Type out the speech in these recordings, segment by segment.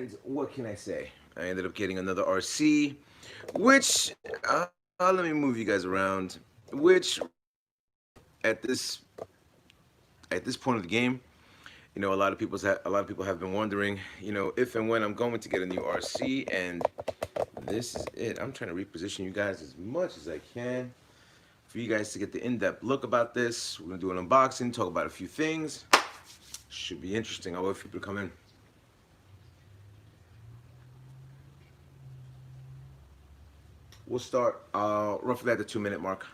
And what can I say? I ended up getting another RC, which let me move you guys around. Which at this at this point of the game, a lot of people have been wondering, if and when I'm going to get a new RC, and this is it. I'm trying to reposition you guys as much as I can for you guys to get the in-depth look about this. We're gonna do an unboxing, talk about a few things. Should be interesting. I'll wait for people to come in. We'll start roughly at the 2 minute mark.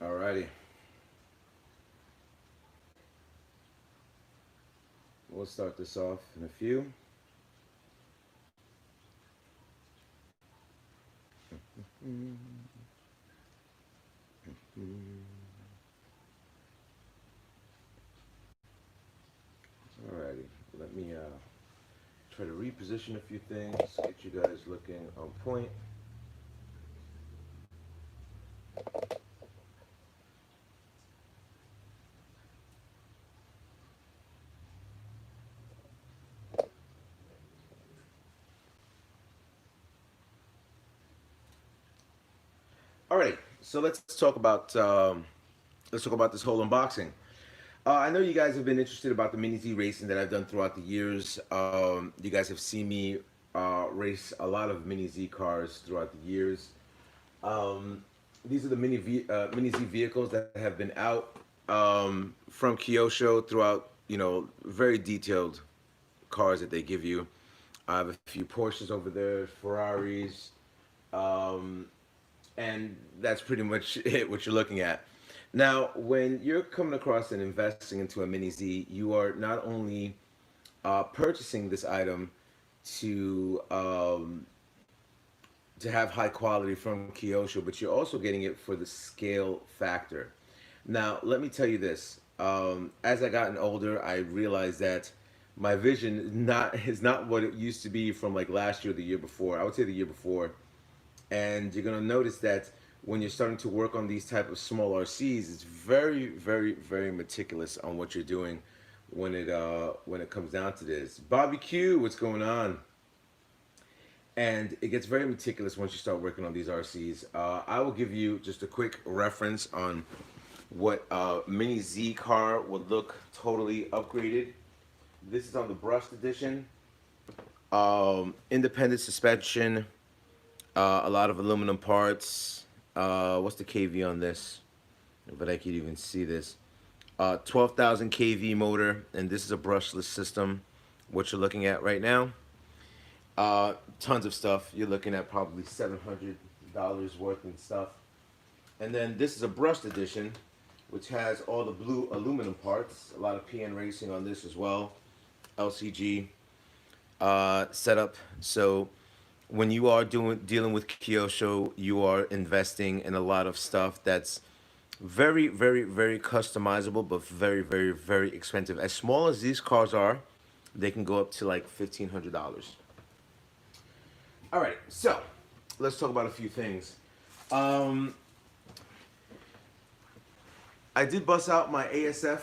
Alrighty. We'll start this off in a few. Alrighty. Let me try to reposition a few things, get you guys looking on point. Alright, so let's talk about this whole unboxing. I know you guys have been interested about the Mini Z racing that I've done throughout the years. You guys have seen me race a lot of Mini Z cars throughout the years. These are the Mini Z vehicles that have been out from Kyosho throughout, very detailed cars that they give you. I have a few Porsches over there, Ferraris, um, and that's pretty much it. What you're looking at. Now, when you're coming across and investing into a Mini Z, you are not only purchasing this item to to have high quality from Kyosho, but you're also getting it for the scale factor. Now, let me tell you this: as I gotten older, I realized that my vision is not what it used to be from like last year or the year before. I would say the year before, and you're gonna notice that when you're starting to work on these type of small RCs, it's very, very, very meticulous on what you're doing when it comes down to this. Bobby Q, what's going on? And it gets very meticulous once you start working on these RCs. I will give you just a quick reference on what Mini Z car would look totally upgraded. This is on the brushed edition. Independent suspension, a lot of aluminum parts. What's the kV on this? But I could even see this. 12,000 kV motor, and this is a brushless system. What you're looking at right now. Tons of stuff. You're looking at probably $700 worth and stuff. And then this is a brushed edition, which has all the blue aluminum parts. A lot of PN racing on this as well. LCG setup. So when you are dealing with Kyosho, you are investing in a lot of stuff that's very, very, very customizable, but very, very, very expensive. As small as these cars are, they can go up to like $1,500. All right, so let's talk about a few things. Um, I did bust out my ASF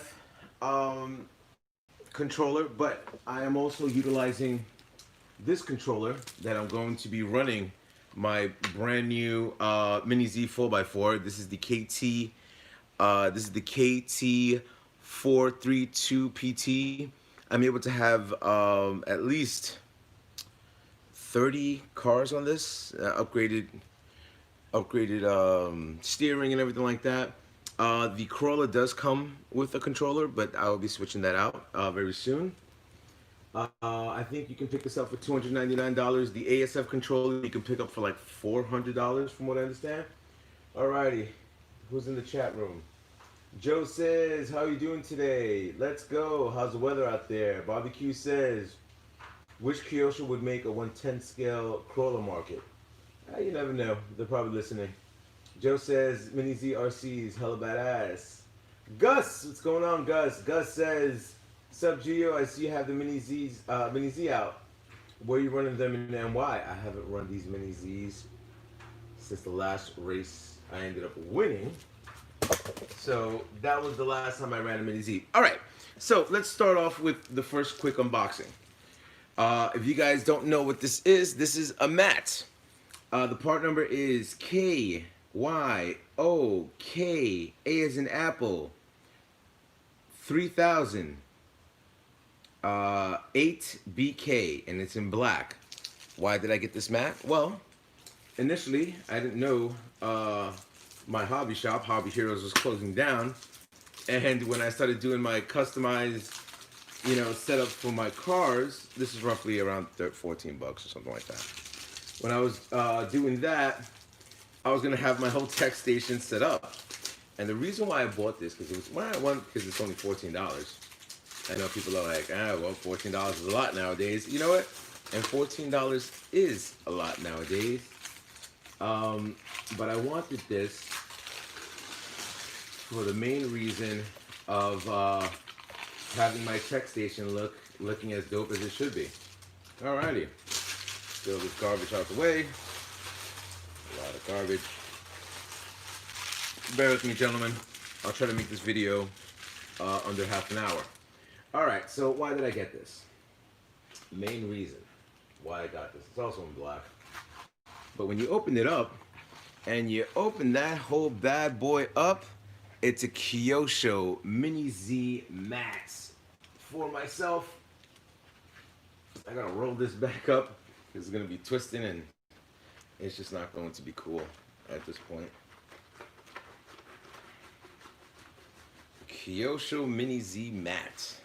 controller, but I am also utilizing this controller that I'm going to be running my brand new Mini Z 4x4. This is the KT. This is the KT 432 PT. I'm able to have at least 30 cars on this, upgraded steering and everything like that. The crawler does come with a controller, but I will be switching that out very soon. I think you can pick this up for $299. The ASF controller you can pick up for like $400 from what I understand. Alrighty, who's in the chat room? Joe says, how are you doing today? Let's go. How's the weather out there? Barbecue says, which Kyosho would make a 110 scale crawler market? You never know. They're probably listening. Joe says, Mini Z RC's hella badass. Gus, what's going on, Gus? Gus says, sup, Gio? I see you have the Mini Z out. Where are you running them in NY? I haven't run these Mini Zs since the last race I ended up winning. So that was the last time I ran a Mini Z. All right, so let's start off with the first quick unboxing. If you guys don't know what this is a mat. The part number is KYOK, A as in apple, 3000, 8BK, and it's in black. Why did I get this mat? Well, initially, I didn't know my hobby shop, Hobby Heroes, was closing down. And when I started doing my customized, setup for my cars, this is roughly around 14 bucks or something like that. When I was doing that, I was gonna have my whole tech station set up. And the reason why I bought this, because because it's only $14. I know people are like, well, $14 is a lot nowadays. You know what? And $14 is a lot nowadays. But I wanted this for the main reason of having my tech station looking as dope as it should be. Alrighty. Throw this garbage out the way. A lot of garbage. Bear with me, gentlemen. I'll try to make this video under half an hour. Alright, so why did I get this? Main reason why I got this. It's also in black. But when you open it up, and you open that whole bad boy up, it's a Kyosho Mini Z Max. For myself, I gotta roll this back up. It's gonna be twisting and it's just not going to be cool at this point. Kyosho Mini Z Mat.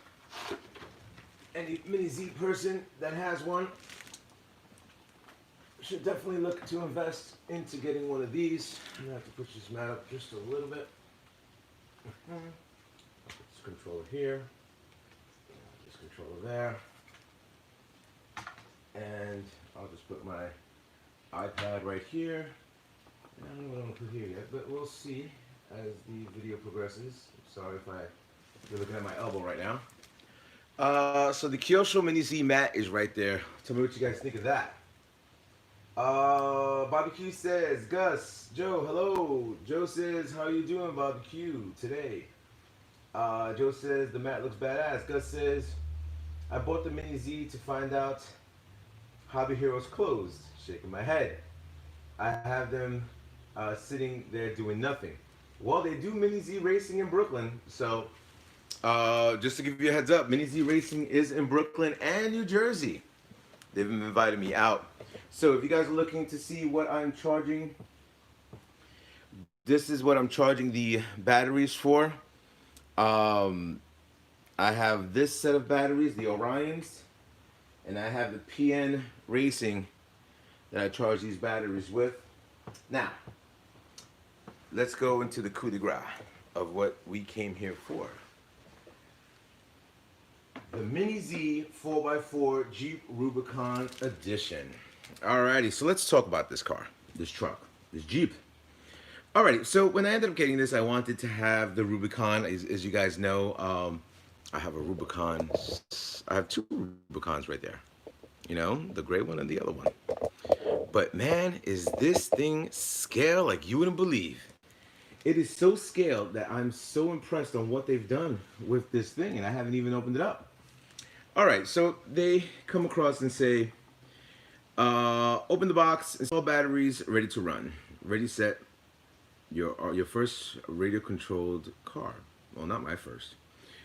Any Mini Z person that has one should definitely look to invest into getting one of these. I'm gonna have to push this mat up just a little bit. I'll put this controller here. This controller there. And I'll just put my iPad right here. I don't know what I'm gonna put here yet, but we'll see as the video progresses. I'm sorry if you're looking at my elbow right now. So the Kyosho Mini Z mat is right there. Tell me what you guys think of that. Barbecue says, Gus, Joe, hello. Joe says, how you doing, Barbecue, today? Joe says, the mat looks badass. Gus says, I bought the Mini Z to find out Hobby Heroes closed. Shaking my head. I have them sitting there doing nothing. Well, they do Mini Z racing in Brooklyn, so just to give you a heads up, Mini Z racing is in Brooklyn and New Jersey. They've invited me out. So if you guys are looking to see what I'm charging, this is what I'm charging the batteries for. I have this set of batteries, the Orions, and I have the PN Racing that I charge these batteries with. Now, let's go into the coup de grace of what we came here for. The Mini Z 4x4 Jeep Rubicon Edition. Alrighty, so let's talk about this car, this truck, this Jeep. Alrighty, so when I ended up getting this, I wanted to have the Rubicon. As you guys know, I have a Rubicon. I have two Rubicons right there. You know, the gray one and the other one. But man, is this thing scale like you wouldn't believe. It is so scaled that I'm so impressed on what they've done with this thing, and I haven't even opened it up. Alright, so they come across and say, open the box, install batteries, ready to run. Ready, set, your first radio-controlled car. Well, not my first.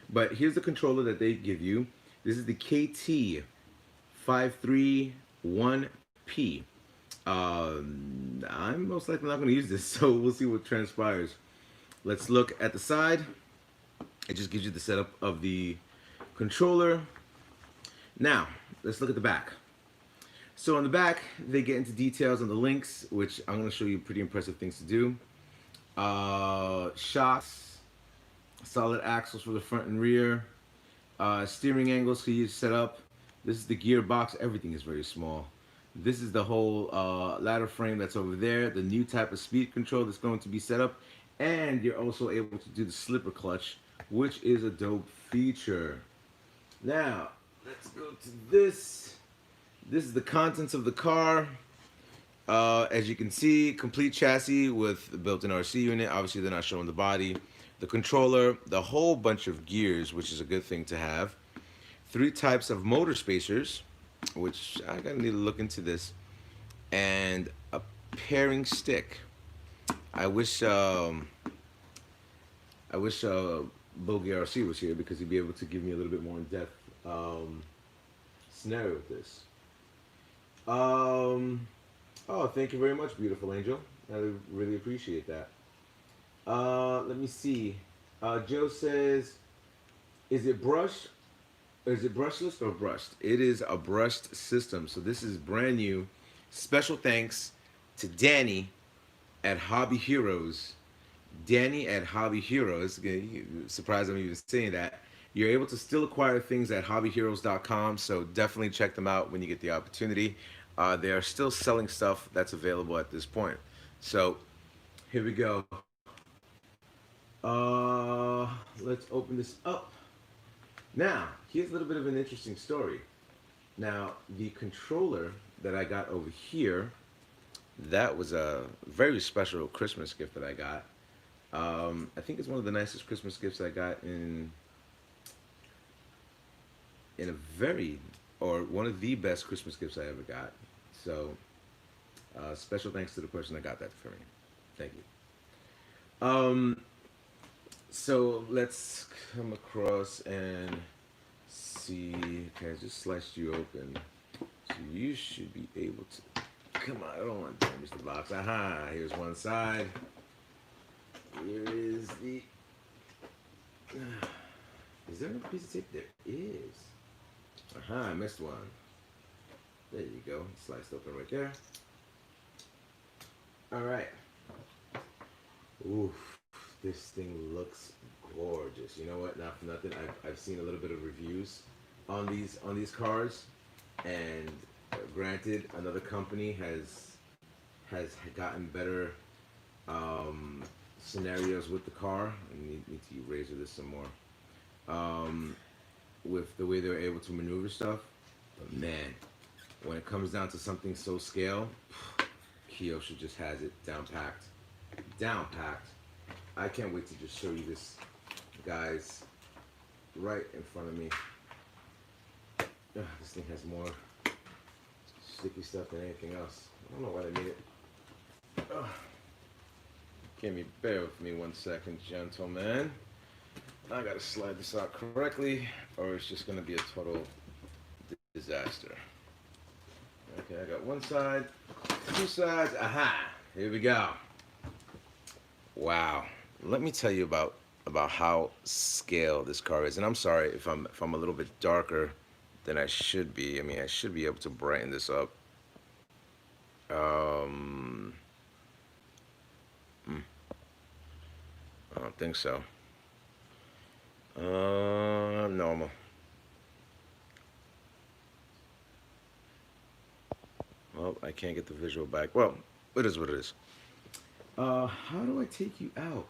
But here's the controller that they give you. This is the KT531P. I'm most likely not going to use this, so we'll see what transpires. Let's look at the side. It just gives you the setup of the controller. Now, let's look at the back. So on the back, they get into details on the links, which I'm going to show you pretty impressive things to do. Shocks, solid axles for the front and rear, steering angles for you to set up. This is the gearbox. Everything is very small. This is the whole ladder frame that's over there, the new type of speed control that's going to be set up, and you're also able to do the slipper clutch, which is a dope feature. Now, let's go to this. This is the contents of the car. As you can see, complete chassis with the built-in RC unit. Obviously, they're not showing the body. The controller, the whole bunch of gears, which is a good thing to have. 3 types of motor spacers, which I gotta need to look into this, and a pairing stick. I wish Bogey RC was here because he'd be able to give me a little bit more in-depth scenario with this. Oh, thank you very much, beautiful angel. I really appreciate that. Let me see. Joe says, is it brushed? Is it brushless or brushed? It is a brushed system. So this is brand new. Special thanks to Danny at Hobby Heroes. Danny at Hobby Heroes. Surprised I'm even saying that. You're able to still acquire things at hobbyheroes.com, so definitely check them out when you get the opportunity. They are still selling stuff that's available at this point. So here we go. Let's open this up. Now, here's a little bit of an interesting story. Now, the controller that I got over here, that was a very special Christmas gift that I got. I think it's one of the nicest Christmas gifts I got in a very, or one of the best Christmas gifts I ever got. So, special thanks to the person that got that for me. Thank you. So let's come across and see. Okay, I just sliced you open. So you should be able to, come on, I don't want to damage the box. Aha, here's one side. Here is the, is there another piece of tape? There is. Aha, I missed one. There you go, sliced open right there. All right. Oof. This thing looks gorgeous. You know what? Not for nothing. I've seen a little bit of reviews on these cars, and granted, another company has gotten better scenarios with the car. I need to razor this some more. With the way they're able to maneuver stuff, but man, when it comes down to something so scale, Kyosho just has it down packed. Down packed. I can't wait to just show you this, guys, right in front of me. This thing has more sticky stuff than anything else. I don't know why they made it. Can you bear with me 1 second, gentlemen? I gotta slide this out correctly, or it's just gonna be a total disaster. Okay, I got one side, 2 sides. Aha! Here we go. Wow. Let me tell you about how scale this car is. And I'm sorry if I'm a little bit darker than I should be. I mean, I should be able to brighten this up. I don't think so. Normal. Well, I can't get the visual back. Well, it is what it is. How do I take you out?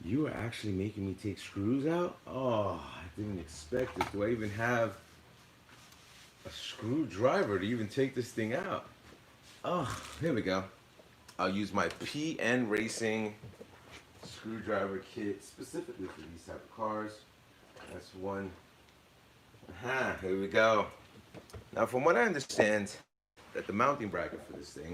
You are actually making me take screws out? Oh, I didn't expect this. Do I even have a screwdriver to even take this thing out? Oh, here we go. I'll use my PN Racing screwdriver kit specifically for these type of cars. That's one. Aha, here we go. Now, from what I understand, that the mounting bracket for this thing